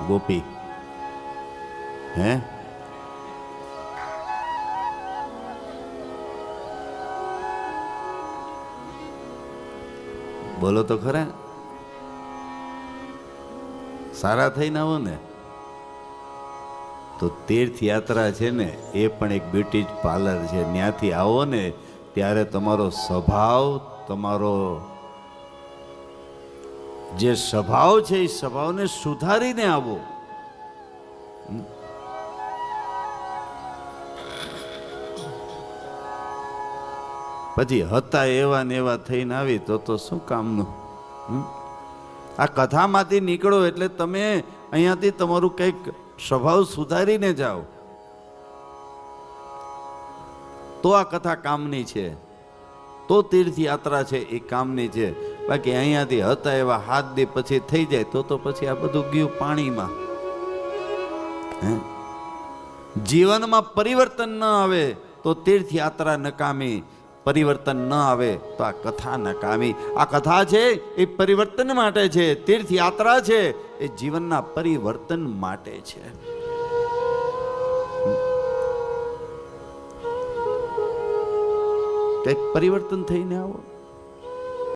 ગોપી હે બોલો તો ખરા, સારા થઈને આવો ને તો તીર્થયાત્રા છે ને એ પણ એક બ્યુટી પાર્લર છે. ત્યાંથી આવો ને ત્યારે તમારો સ્વભાવ, તમારો જે સ્વભાવ છે એ સ્વભાવને સુધારીને આવો. પછી હતા એવા ને એવા થઈને આવી તો શું કામનું? આ કથામાંથી નીકળો એટલે તમે અહીંયાથી તમારું કંઈક સ્વભાવ સુધારીને જાઓ તો આ કથા કામની છે, તો તીર્થયાત્રા છે એ કામની છે. બાકી અહીંયાથી હતા એવા હાથ દી પછી થઈ જાય તો પછી આ બધું ગયું પાણીમાં. જીવનમાં પરિવર્તન ન આવે તો તીર્થયાત્રા નકામી, પરિવર્તન ન આવે તો આ કથા નકામી. આ કથા છે એ પરિવર્તન માટે છે, તીર્થયાત્રા છે એ જીવનના પરિવર્તન માટે છે. કંઈક પરિવર્તન થઈને આવો.